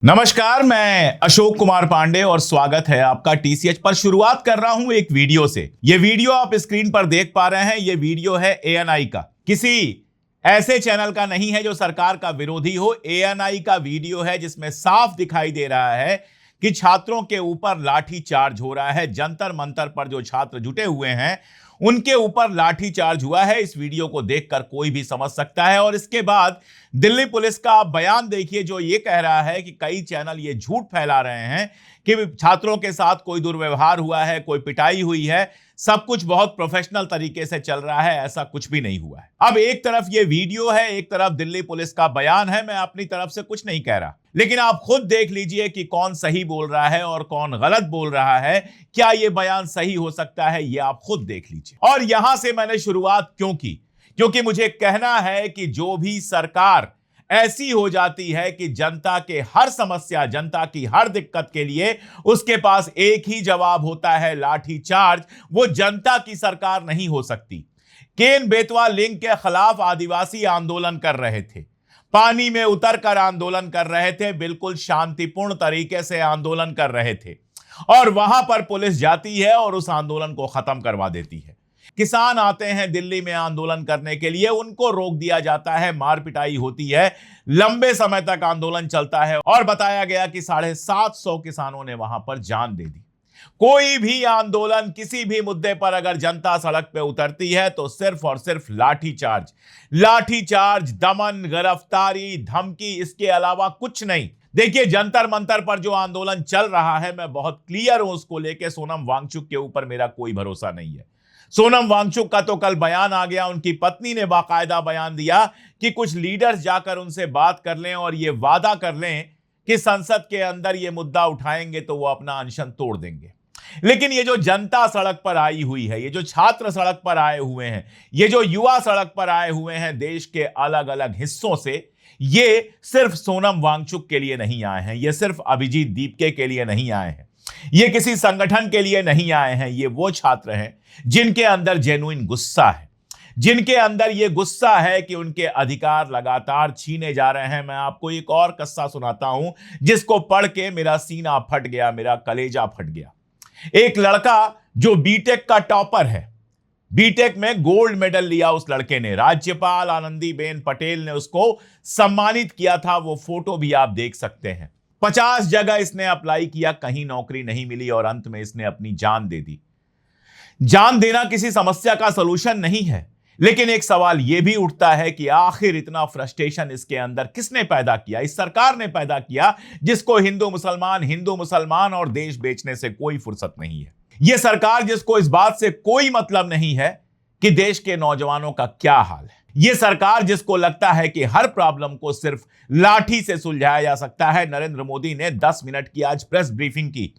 नमस्कार, मैं अशोक कुमार पांडे और स्वागत है आपका टीसीएच पर। शुरुआत कर रहा हूं एक वीडियो से। यह वीडियो आप स्क्रीन पर देख पा रहे हैं, यह वीडियो है एएनआई का, किसी ऐसे चैनल का नहीं है जो सरकार का विरोधी हो। एएनआई का वीडियो है जिसमें साफ दिखाई दे रहा है कि छात्रों के ऊपर लाठी चार्ज हो रहा है। जंतर मंतर पर जो छात्र जुटे हुए हैं उनके ऊपर लाठी चार्ज हुआ है। इस वीडियो को देखकर कोई भी समझ सकता है। और इसके बाद दिल्ली पुलिस का बयान देखिए, जो ये कह रहा है कि कई चैनल ये झूठ फैला रहे हैं कि छात्रों के साथ कोई दुर्व्यवहार हुआ है, कोई पिटाई हुई है, सब कुछ बहुत प्रोफेशनल तरीके से चल रहा है। ऐसा कुछ भी नहीं हुआ है। अब एक तरफ ये वीडियो है, एक तरफ दिल्ली पुलिस का बयान है। मैं अपनी तरफ से कुछ नहीं कह रहा, लेकिन आप खुद देख लीजिए कि कौन सही बोल रहा है और कौन गलत बोल रहा है। क्या यह बयान सही हो सकता है, यह आप खुद देख लीजिए। और यहां से मैंने शुरुआत क्यों की? क्योंकि मुझे कहना है कि जो भी सरकार ऐसी हो जाती है कि जनता के हर समस्या, जनता की हर दिक्कत के लिए उसके पास एक ही जवाब होता है, लाठी चार्ज, वो जनता की सरकार नहीं हो सकती। केन बेतवा लिंक के खिलाफ आदिवासी आंदोलन कर रहे थे, पानी में उतरकर आंदोलन कर रहे थे, बिल्कुल शांतिपूर्ण तरीके से आंदोलन कर रहे थे, और वहां पर पुलिस जाती है और उस आंदोलन को खत्म करवा देती है। किसान आते हैं दिल्ली में आंदोलन करने के लिए, उनको रोक दिया जाता है, मार पिटाई होती है, लंबे समय तक आंदोलन चलता है और बताया गया कि 750 किसानों ने वहां पर जान दे दी। कोई भी आंदोलन, किसी भी मुद्दे पर अगर जनता सड़क पे उतरती है तो सिर्फ और सिर्फ लाठी चार्ज, दमन, गिरफ्तारी, धमकी, इसके अलावा कुछ नहीं। देखिए, जंतर मंतर पर जो आंदोलन चल रहा है, मैं बहुत क्लियर हूं उसको लेके। सोनम वांगचुक के ऊपर मेरा कोई भरोसा नहीं है। सोनम वांगचुक का तो कल बयान आ गया, उनकी पत्नी ने बाकायदा बयान दिया कि कुछ लीडर्स जाकर उनसे बात कर लें और यह वादा कर लें कि संसद के अंदर यह मुद्दा उठाएंगे तो वो अपना अनशन तोड़ देंगे। लेकिन ये जो जनता सड़क पर आई हुई है, ये जो छात्र सड़क पर आए हुए हैं, ये जो युवा सड़क पर आए हुए हैं देश के अलग अलग हिस्सों से, ये सिर्फ सोनम वांगचुक के लिए नहीं आए हैं, ये सिर्फ अभिजीत दीपके के लिए नहीं आए हैं, ये किसी संगठन के लिए नहीं आए हैं। ये वो छात्र हैं जिनके अंदर जेन्युइन गुस्सा है, जिनके अंदर ये गुस्सा है कि उनके अधिकार लगातार छीने जा रहे हैं। मैं आपको एक और किस्सा सुनाता हूं जिसको पढ़ के मेरा सीना फट गया, मेरा कलेजा फट गया। एक लड़का जो बीटेक का टॉपर है, बीटेक में गोल्ड मेडल लिया उस लड़के ने, राज्यपाल आनंदीबेन पटेल ने उसको सम्मानित किया था। वो फोटो भी आप देख सकते हैं। 50 जगह इसने अप्लाई किया, कहीं नौकरी नहीं मिली और अंत में इसने अपनी जान दे दी। जान देना किसी समस्या का सलूशन नहीं है, लेकिन एक सवाल यह भी उठता है कि आखिर इतना फ्रस्ट्रेशन इसके अंदर किसने पैदा किया? इस सरकार ने पैदा किया, जिसको हिंदू मुसलमान और देश बेचने से कोई फुर्सत नहीं है। यह सरकार जिसको इस बात से कोई मतलब नहीं है कि देश के नौजवानों का क्या हाल है। यह सरकार जिसको लगता है कि हर प्रॉब्लम को सिर्फ लाठी से सुलझाया जा सकता है। नरेंद्र मोदी ने 10 मिनट की आज प्रेस ब्रीफिंग की।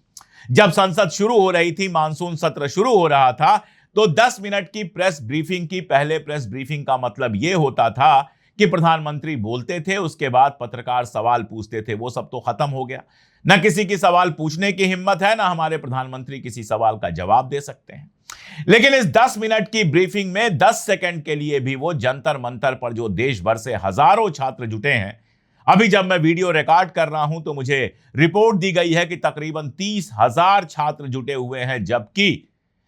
जब संसद शुरू हो रही थी, मानसून सत्र शुरू हो रहा था, तो 10 मिनट की प्रेस ब्रीफिंग की। पहले प्रेस ब्रीफिंग का मतलब यह होता था कि प्रधानमंत्री बोलते थे, उसके बाद पत्रकार सवाल पूछते थे। वो सब तो खत्म हो गया। ना किसी की सवाल पूछने की हिम्मत है, ना हमारे प्रधानमंत्री किसी सवाल का जवाब दे सकते हैं। लेकिन इस 10 मिनट की ब्रीफिंग में 10 सेकंड के लिए भी वो जंतर मंतर पर जो देश भर से हजारों छात्र जुटे हैं, अभी जब मैं वीडियो रिकॉर्ड कर रहा हूं तो मुझे रिपोर्ट दी गई है कि तकरीबन 30,000 छात्र जुटे हुए हैं, जबकि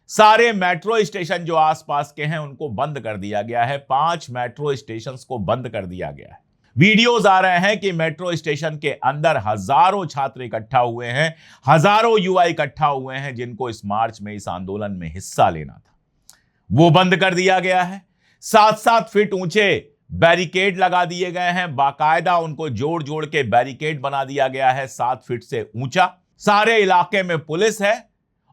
सारे मेट्रो स्टेशन जो आसपास के हैं उनको बंद कर दिया गया है। 5 मेट्रो स्टेशन को बंद कर दिया गया है। वीडियोज आ रहे हैं कि मेट्रो स्टेशन के अंदर हजारों छात्र इकट्ठा हुए हैं, हजारों युवा इकट्ठा हुए हैं जिनको इस मार्च में, इस आंदोलन में हिस्सा लेना था। वो बंद कर दिया गया है। 7-7 फीट ऊंचे बैरिकेड लगा दिए गए हैं, बाकायदा उनको जोड़ जोड़ के बैरिकेड बना दिया गया है 7 फीट से ऊंचा। सारे इलाके में पुलिस है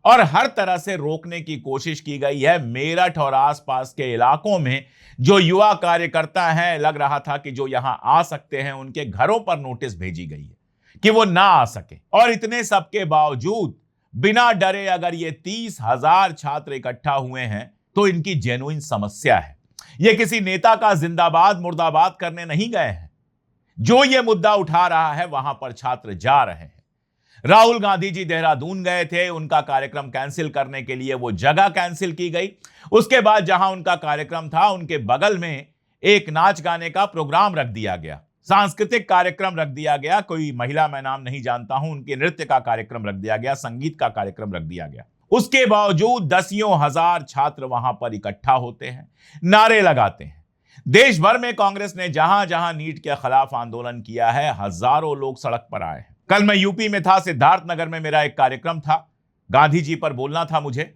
और हर तरह से रोकने की कोशिश की गई है। मेरठ और आसपास के इलाकों में जो युवा कार्यकर्ता हैं, लग रहा था कि जो यहां आ सकते हैं, उनके घरों पर नोटिस भेजी गई है कि वो ना आ सके। और इतने सबके बावजूद बिना डरे अगर ये 30,000 छात्र इकट्ठा हुए हैं तो इनकी जेन्युइन समस्या है। ये किसी नेता का जिंदाबाद मुर्दाबाद करने नहीं गए हैं। जो ये मुद्दा उठा रहा है वहां पर छात्र जा रहे हैं। राहुल गांधी जी देहरादून गए थे, उनका कार्यक्रम कैंसिल करने के लिए वो जगह कैंसिल की गई। उसके बाद जहां उनका कार्यक्रम था, उनके बगल में एक नाच गाने का प्रोग्राम रख दिया गया। सांस्कृतिक कार्यक्रम रख दिया गया, कोई महिला मैं नाम नहीं जानता हूं, उनके नृत्य का कार्यक्रम रख दिया गया, संगीत का कार्यक्रम रख दिया गया। उसके बावजूद दसियों हजार छात्र वहां पर इकट्ठा होते हैं, नारे लगाते हैं। देश भर में कांग्रेस ने जहां जहां नीट के खिलाफ आंदोलन किया है, हजारों लोग सड़क पर आए हैं। कल मैं यूपी में था, सिद्धार्थनगर में मेरा एक कार्यक्रम था, गांधी जी पर बोलना था मुझे,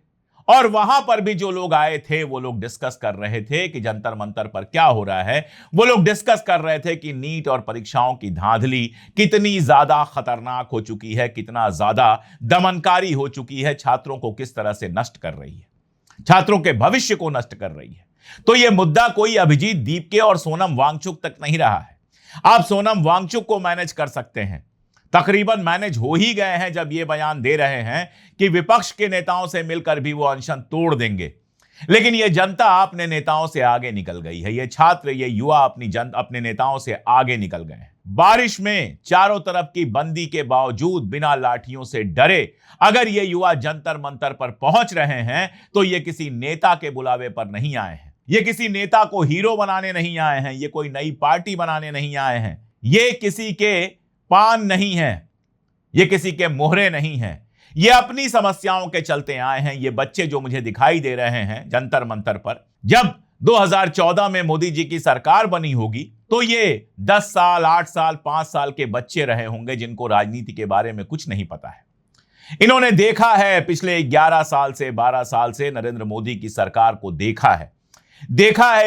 और वहां पर भी जो लोग आए थे वो लोग डिस्कस कर रहे थे कि जंतर मंतर पर क्या हो रहा है। वो लोग डिस्कस कर रहे थे कि नीट और परीक्षाओं की धांधली कितनी ज्यादा खतरनाक हो चुकी है, कितना ज्यादा दमनकारी हो चुकी है, छात्रों को किस तरह से नष्ट कर रही है, छात्रों के भविष्य को नष्ट कर रही है। तो यह मुद्दा कोई अभिजीत दीपके और सोनम वांगचुक तक नहीं रहा है। आप सोनम वांगचुक को मैनेज कर सकते हैं, तकरीबन मैनेज हो ही गए हैं जब ये बयान दे रहे हैं कि विपक्ष के नेताओं से मिलकर भी वो अनशन तोड़ देंगे। लेकिन ये जनता अपने नेताओं से आगे निकल गई है, ये छात्र, ये युवा अपने नेताओं से आगे निकल गए हैं। बारिश में चारों तरफ की बंदी के बावजूद बिना लाठियों से डरे अगर ये युवा जंतर मंतर पर पहुंच रहे हैं तो ये किसी नेता के बुलावे पर नहीं आए हैं, ये किसी नेता को हीरो बनाने नहीं आए हैं, ये कोई नई पार्टी बनाने नहीं आए हैं, ये किसी के पान नहीं है, ये किसी के मोहरे नहीं हैं, ये अपनी समस्याओं के चलते आए हैं। ये बच्चे जो मुझे दिखाई दे रहे हैं जंतर मंतर पर, जब 2014 में मोदी जी की सरकार बनी होगी तो ये 10 साल, 8 साल, 5 साल के बच्चे रहे होंगे जिनको राजनीति के बारे में कुछ नहीं पता है। इन्होंने देखा है पिछले 11 साल से, 12 साल से नरेंद्र मोदी की सरकार को देखा है।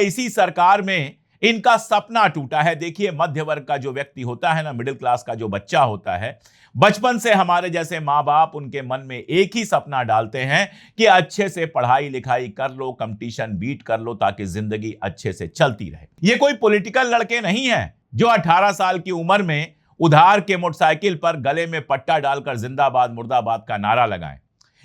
इसी सरकार में इनका सपना टूटा है। देखिए, मध्य वर्ग का जो व्यक्ति होता है ना, मिडिल क्लास का जो बच्चा होता है, बचपन से हमारे जैसे माँ बाप उनके मन में एक ही सपना डालते हैं कि अच्छे से पढ़ाई लिखाई कर लो, कंपटीशन बीट कर लो, ताकि जिंदगी अच्छे से चलती रहे। ये कोई पॉलिटिकल लड़के नहीं हैं जो 18 साल की उम्र में उधार के मोटरसाइकिल पर गले में पट्टा डालकर जिंदाबाद मुर्दाबाद का नारा लगाएं।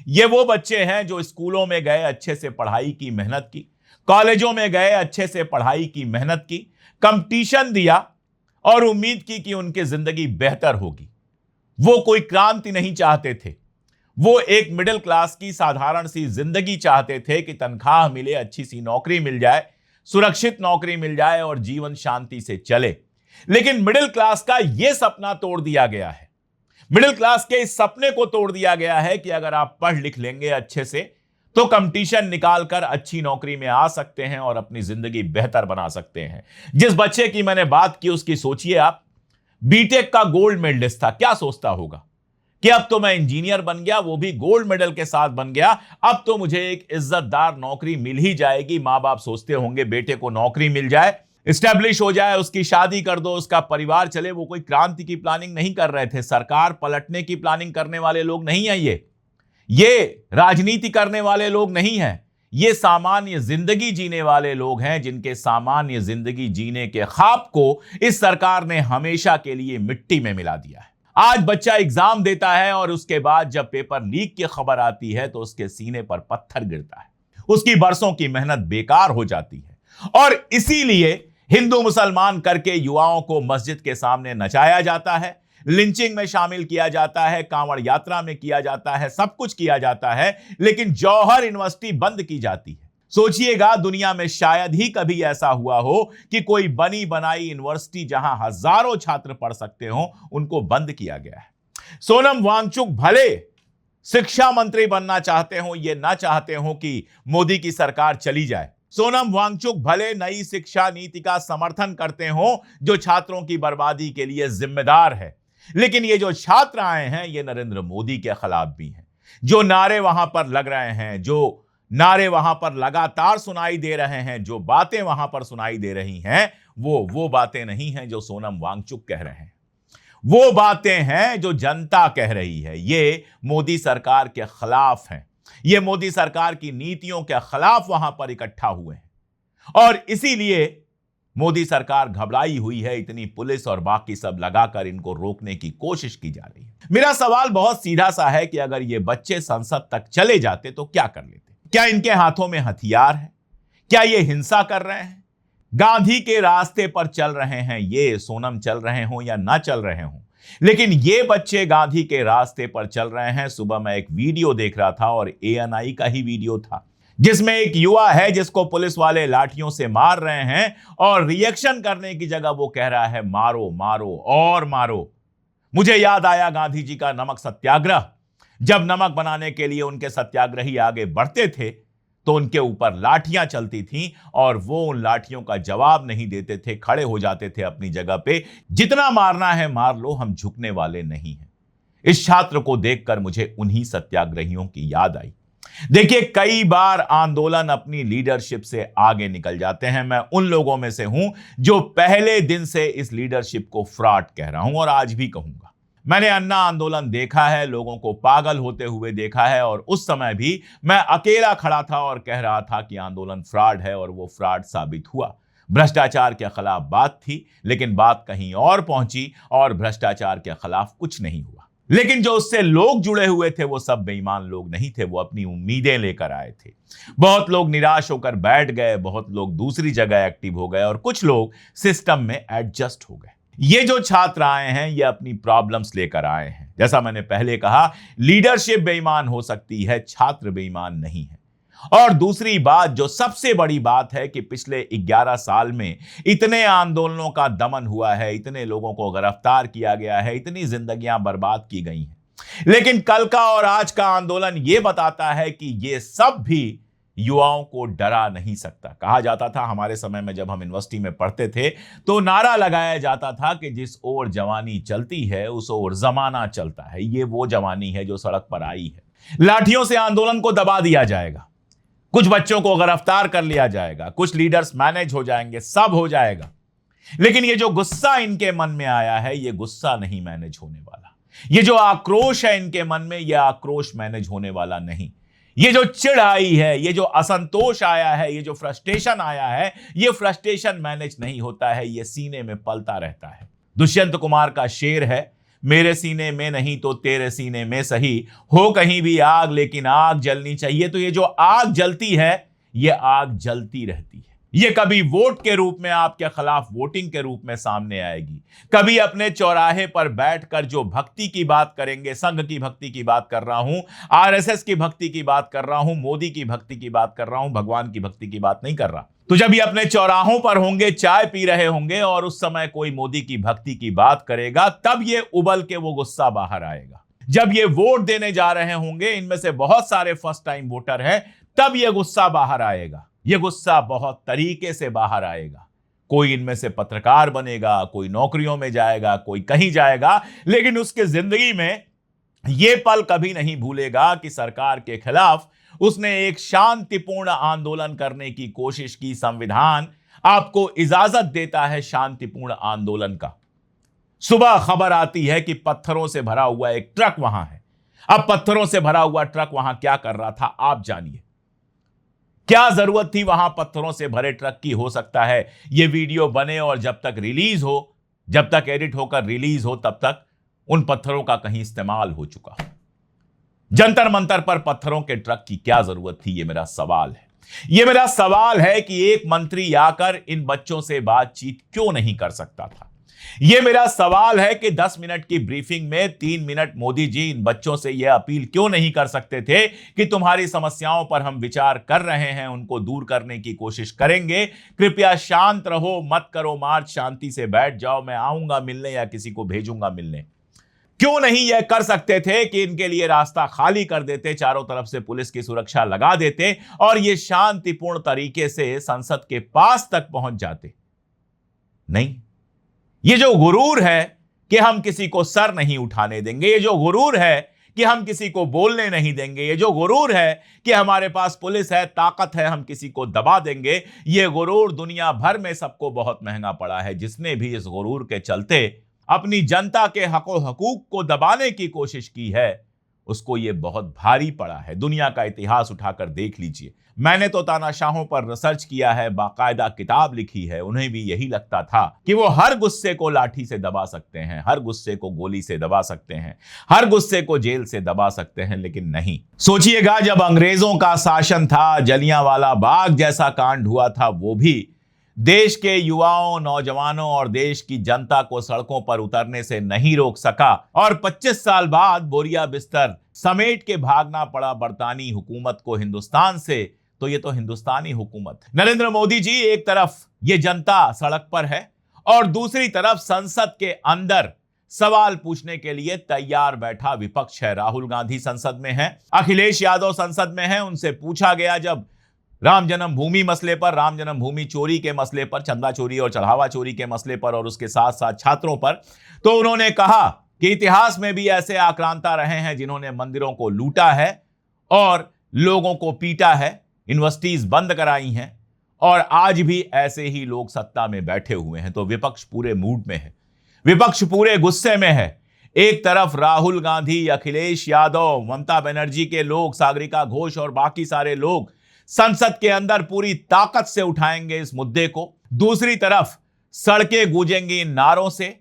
ये वो बच्चे हैं जो स्कूलों में गए, अच्छे से पढ़ाई की, मेहनत की, कॉलेजों में गए, अच्छे से पढ़ाई की, मेहनत की, कंपटीशन दिया और उम्मीद की कि उनकी जिंदगी बेहतर होगी। वो कोई क्रांति नहीं चाहते थे, वो एक मिडिल क्लास की साधारण सी जिंदगी चाहते थे कि तनख्वाह मिले, अच्छी सी नौकरी मिल जाए, सुरक्षित नौकरी मिल जाए और जीवन शांति से चले। लेकिन मिडिल क्लास का यह सपना तोड़ दिया गया है। मिडिल क्लास के इस सपने को तोड़ दिया गया है कि अगर आप पढ़ लिख लेंगे अच्छे से तो कंपटीशन निकालकर अच्छी नौकरी में आ सकते हैं और अपनी जिंदगी बेहतर बना सकते हैं। जिस बच्चे की मैंने बात की उसकी सोचिए आप, बीटेक का गोल्ड मेडलिस्ट था, क्या सोचता होगा कि अब तो मैं इंजीनियर बन गया, वो भी गोल्ड मेडल के साथ बन गया, अब तो मुझे एक इज्जतदार नौकरी मिल ही जाएगी। मां बाप सोचते होंगे बेटे को नौकरी मिल जाए, स्टैब्लिश हो जाए, उसकी शादी कर दो, उसका परिवार चले। वो कोई क्रांति की प्लानिंग नहीं कर रहे थे, सरकार पलटने की प्लानिंग करने वाले लोग नहीं है, ये राजनीति करने वाले लोग नहीं हैं, ये सामान्य जिंदगी जीने वाले लोग हैं जिनके सामान्य जिंदगी जीने के ख्वाब को इस सरकार ने हमेशा के लिए मिट्टी में मिला दिया है। आज बच्चा एग्जाम देता है और उसके बाद जब पेपर लीक की खबर आती है तो उसके सीने पर पत्थर गिरता है, उसकी बरसों की मेहनत बेकार हो जाती है। और इसीलिए हिंदू मुसलमान करके युवाओं को मस्जिद के सामने नचाया जाता है, लिंचिंग में शामिल किया जाता है, कांवड़ यात्रा में किया जाता है, सब कुछ किया जाता है, लेकिन जौहर यूनिवर्सिटी बंद की जाती है। सोचिएगा, दुनिया में शायद ही कभी ऐसा हुआ हो कि कोई बनी बनाई यूनिवर्सिटी जहां हजारों छात्र पढ़ सकते हो, उनको बंद किया गया है। सोनम वांगचुक भले शिक्षा मंत्री बनना चाहते हो, ये ना चाहते हो कि मोदी की सरकार चली जाए। सोनम वांगचुक भले नई शिक्षा नीति का समर्थन करते हो जो छात्रों की बर्बादी के लिए जिम्मेदार है, लेकिन ये जो छात्र आए हैं ये नरेंद्र मोदी के खिलाफ भी हैं। जो नारे वहां पर लग रहे हैं, जो नारे वहां पर लगातार सुनाई दे रहे हैं, जो बातें वहां पर सुनाई दे रही हैं, वो बातें नहीं हैं जो सोनम वांगचुक कह रहे हैं, वो बातें हैं जो जनता कह रही है। ये मोदी सरकार के खिलाफ हैं, ये मोदी सरकार की नीतियों के खिलाफ वहां पर इकट्ठा हुए हैं और इसीलिए मोदी सरकार घबराई हुई है। इतनी पुलिस और बाकी सब लगाकर इनको रोकने की कोशिश की जा रही है। मेरा सवाल बहुत सीधा सा है कि अगर ये बच्चे संसद तक चले जाते तो क्या कर लेते? क्या इनके हाथों में हथियार है? क्या ये हिंसा कर रहे हैं? गांधी के रास्ते पर चल रहे हैं, ये सोनम चल रहे हों या ना चल रहे हों, लेकिन ये बच्चे गांधी के रास्ते पर चल रहे हैं। सुबह मैं एक वीडियो देख रहा था और ANI का ही वीडियो था, जिसमें एक युवा है जिसको पुलिस वाले लाठियों से मार रहे हैं और रिएक्शन करने की जगह वो कह रहा है मारो मारो और मारो। मुझे याद आया गांधी जी का नमक सत्याग्रह। जब नमक बनाने के लिए उनके सत्याग्रही आगे बढ़ते थे तो उनके ऊपर लाठियां चलती थीं और वो उन लाठियों का जवाब नहीं देते थे, खड़े हो जाते थे अपनी जगह पे। जितना मारना है मार लो, हम झुकने वाले नहीं हैं। इस छात्र को देखकर मुझे उन्हीं सत्याग्रहियों की याद आई। देखिए, कई बार आंदोलन अपनी लीडरशिप से आगे निकल जाते हैं। मैं उन लोगों में से हूं जो पहले दिन से इस लीडरशिप को फ्रॉड कह रहा हूं और आज भी कहूंगा। मैंने अन्ना आंदोलन देखा है, लोगों को पागल होते हुए देखा है और उस समय भी मैं अकेला खड़ा था और कह रहा था कि आंदोलन फ्रॉड है और वो फ्रॉड साबित हुआ। भ्रष्टाचार के खिलाफ बात थी, लेकिन बात कहीं और पहुंची और भ्रष्टाचार के खिलाफ कुछ नहीं हुआ। लेकिन जो उससे लोग जुड़े हुए थे वो सब बेईमान लोग नहीं थे, वो अपनी उम्मीदें लेकर आए थे। बहुत लोग निराश होकर बैठ गए, बहुत लोग दूसरी जगह एक्टिव हो गए और कुछ लोग सिस्टम में एडजस्ट हो गए। ये जो छात्र आए हैं ये अपनी प्रॉब्लम्स लेकर आए हैं। जैसा मैंने पहले कहा, लीडरशिप बेईमान हो सकती है, छात्र बेईमान नहीं है। और दूसरी बात, जो सबसे बड़ी बात है कि पिछले 11 साल में इतने आंदोलनों का दमन हुआ है, इतने लोगों को गिरफ्तार किया गया है, इतनी जिंदगियां बर्बाद की गई हैं। लेकिन कल का और आज का आंदोलन यह बताता है कि यह सब भी युवाओं को डरा नहीं सकता। कहा जाता था हमारे समय में, जब हम यूनिवर्सिटी में पढ़ते थे, तो नारा लगाया जाता था कि जिस ओर जवानी चलती है उस ओर जमाना चलता है। ये वो जवानी है जो सड़क पर आई है। लाठियों से आंदोलन को दबा दिया जाएगा, कुछ बच्चों को गिरफ्तार कर लिया जाएगा, कुछ लीडर्स मैनेज हो जाएंगे, सब हो जाएगा। लेकिन ये जो गुस्सा इनके मन में आया है, ये गुस्सा नहीं मैनेज होने वाला। ये जो आक्रोश है इनके मन में, यह आक्रोश मैनेज होने वाला नहीं। ये जो चिढ़ आई है, ये जो असंतोष आया है, ये जो फ्रस्ट्रेशन आया है, ये फ्रस्ट्रेशन मैनेज नहीं होता है, ये सीने में पलता रहता है। दुष्यंत कुमार का शेर है, मेरे सीने में नहीं तो तेरे सीने में सही, हो कहीं भी आग लेकिन आग जलनी चाहिए। तो ये जो आग जलती है, ये आग जलती रहती है। ये कभी वोट के रूप में आपके खिलाफ वोटिंग के रूप में सामने आएगी, कभी अपने चौराहे पर बैठकर जो भक्ति की बात करेंगे, संघ की भक्ति की बात कर रहा हूं, आरएसएस की भक्ति की बात कर रहा हूं, मोदी की भक्ति की बात कर रहा हूं, भगवान की भक्ति की बात नहीं कर रहा। तो जब ये अपने चौराहों पर होंगे, चाय पी रहे होंगे और उस समय कोई मोदी की भक्ति की बात करेगा, तब ये उबल के वो गुस्सा बाहर आएगा। जब ये वोट देने जा रहे होंगे, इनमें से बहुत सारे फर्स्ट टाइम वोटर हैं, तब ये गुस्सा बाहर आएगा। ये गुस्सा बहुत तरीके से बाहर आएगा। कोई इनमें से पत्रकार बनेगा, कोई नौकरियों में जाएगा, कोई कहीं जाएगा, लेकिन उसके जिंदगी में यह पल कभी नहीं भूलेगा कि सरकार के खिलाफ उसने एक शांतिपूर्ण आंदोलन करने की कोशिश की। संविधान आपको इजाजत देता है शांतिपूर्ण आंदोलन का। सुबह खबर आती है कि पत्थरों से भरा हुआ एक ट्रक वहां है। अब पत्थरों से भरा हुआ ट्रक वहां क्या कर रहा था, आप जानिए। क्या जरूरत थी वहां पत्थरों से भरे ट्रक की? हो सकता है यह वीडियो बने और जब तक रिलीज हो, जब तक एडिट होकर रिलीज हो, तब तक उन पत्थरों का कहीं इस्तेमाल हो चुका हो। जंतर मंतर पर पत्थरों के ट्रक की क्या जरूरत थी? यह मेरा सवाल है। यह मेरा सवाल है कि एक मंत्री आकर इन बच्चों से बातचीत क्यों नहीं कर सकता था? यह मेरा सवाल है कि 10 मिनट की ब्रीफिंग में 3 मिनट मोदी जी इन बच्चों से यह अपील क्यों नहीं कर सकते थे कि तुम्हारी समस्याओं पर हम विचार कर रहे हैं, उनको दूर करने की कोशिश करेंगे, कृपया शांत रहो, मत करो मार्च, शांति से बैठ जाओ, मैं आऊंगा मिलने या किसी को भेजूंगा मिलने। क्यों नहीं यह कर सकते थे कि इनके लिए रास्ता खाली कर देते, चारों तरफ से पुलिस की सुरक्षा लगा देते और ये शांतिपूर्ण तरीके से संसद के पास तक पहुंच जाते? नहीं, ये जो गुरूर है कि हम किसी को सर नहीं उठाने देंगे, ये जो गुरूर है कि हम किसी को बोलने नहीं देंगे, ये जो गुरूर है कि हमारे पास पुलिस है, ताकत है, हम किसी को दबा देंगे, ये गुरूर दुनिया भर में सबको बहुत महंगा पड़ा है। जिसने भी इस गुरूर के चलते अपनी जनता के हको हकूक को दबाने की कोशिश की है, उसको ये बहुत भारी पड़ा है। दुनिया का इतिहास उठाकर देख लीजिए। मैंने तो तानाशाहों पर रिसर्च किया है, बाकायदा किताब लिखी है। उन्हें भी यही लगता था कि वो हर गुस्से को लाठी से दबा सकते हैं, हर गुस्से को गोली से दबा सकते हैं, हर गुस्से को जेल से दबा सकते हैं, लेकिन नहीं। सोचिएगा, जब अंग्रेजों का शासन था, जलियांवाला बाग जैसा कांड हुआ था, वो भी देश के युवाओं, नौजवानों और देश की जनता को सड़कों पर उतरने से नहीं रोक सका और 25 साल बाद बोरिया बिस्तर समेट के भागना पड़ा बरतानी हुकूमत को हिंदुस्तान से। तो ये तो हिंदुस्तानी हुकूमत है। नरेंद्र मोदी जी, एक तरफ ये जनता सड़क पर है और दूसरी तरफ संसद के अंदर सवाल पूछने के लिए तैयार बैठा विपक्ष है। राहुल गांधी संसद में है, अखिलेश यादव संसद में है। उनसे पूछा गया जब राम जन्मभूमि मसले पर, राम जन्मभूमि चोरी के मसले पर, चंदा चोरी और चढ़ावा चोरी के मसले पर और उसके साथ साथ छात्रों पर, तो उन्होंने कहा कि इतिहास में भी ऐसे आक्रांता रहे हैं जिन्होंने मंदिरों को लूटा है और लोगों को पीटा है, यूनिवर्सिटीज बंद कराई हैं और आज भी ऐसे ही लोग सत्ता में बैठे हुए हैं। तो विपक्ष पूरे मूड में है, विपक्ष पूरे गुस्से में है। एक तरफ राहुल गांधी, अखिलेश यादव, ममता बनर्जी के लोग, सागरिका घोष और बाकी सारे लोग संसद के अंदर पूरी ताकत से उठाएंगे इस मुद्दे को। दूसरी तरफ सड़कें गूंजेंगी इन नारों से।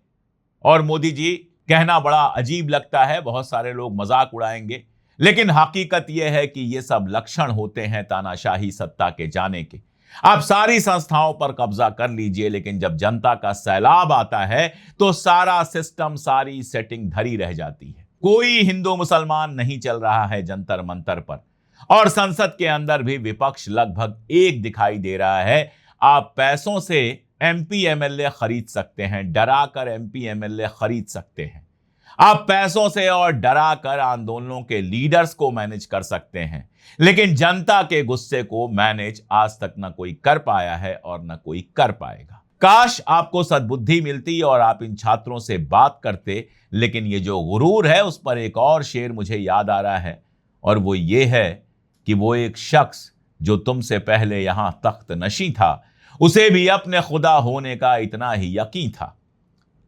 और मोदी जी, कहना बड़ा अजीब लगता है, बहुत सारे लोग मजाक उड़ाएंगे, लेकिन हकीकत यह है कि ये सब लक्षण होते हैं तानाशाही सत्ता के जाने के। आप सारी संस्थाओं पर कब्जा कर लीजिए, लेकिन जब जनता का सैलाब आता है तो सारा सिस्टम, सारी सेटिंग धरी रह जाती है। कोई हिंदू मुसलमान नहीं चल रहा है जंतर मंतर पर, और संसद के अंदर भी विपक्ष लगभग एक दिखाई दे रहा है। आप पैसों से एमपी एमएलए खरीद सकते हैं, डरा कर एमपी एमएलए खरीद सकते हैं। आप पैसों से और डरा कर आंदोलनों के लीडर्स को मैनेज कर सकते हैं, लेकिन जनता के गुस्से को मैनेज आज तक न कोई कर पाया है और न कोई कर पाएगा। काश आपको सद्बुद्धि मिलती और आप इन छात्रों से बात करते, लेकिन ये जो गुरूर है उस पर एक और शेर मुझे याद आ रहा है, और वो ये है कि वो एक शख्स जो तुमसे पहले यहां तख्त नशी था, उसे भी अपने खुदा होने का इतना ही यकीन था।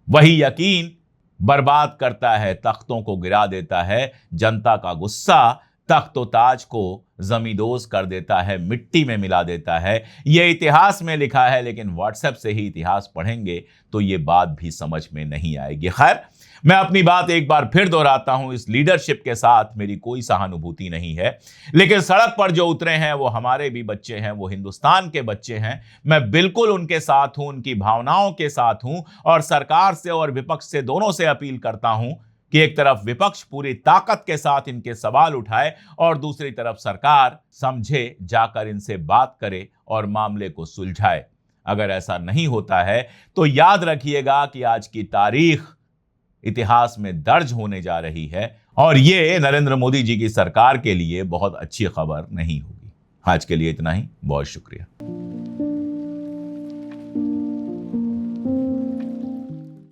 वही यकीन बर्बाद करता है, तख्तों को गिरा देता है। जनता का गुस्सा तख्त व ताज को जमींदोज कर देता है, मिट्टी में मिला देता है। यह इतिहास में लिखा है, लेकिन व्हाट्सएप से ही इतिहास पढ़ेंगे तो ये बात भी समझ में नहीं आएगी। खैर, मैं अपनी बात एक बार फिर दोहराता हूं, इस लीडरशिप के साथ मेरी कोई सहानुभूति नहीं है, लेकिन सड़क पर जो उतरे हैं वो हमारे भी बच्चे हैं, वो हिंदुस्तान के बच्चे हैं। मैं बिल्कुल उनके साथ हूं, उनकी भावनाओं के साथ हूं, और सरकार से और विपक्ष से, दोनों से अपील करता हूं कि एक तरफ विपक्ष पूरी ताकत के साथ इनके सवाल उठाए और दूसरी तरफ सरकार समझे, जाकर इनसे बात करे और मामले को सुलझाए। अगर ऐसा नहीं होता है तो याद रखिएगा कि आज की तारीख इतिहास में दर्ज होने जा रही है, और ये नरेंद्र मोदी जी की सरकार के लिए बहुत अच्छी खबर नहीं होगी। आज के लिए इतना ही, बहुत शुक्रिया।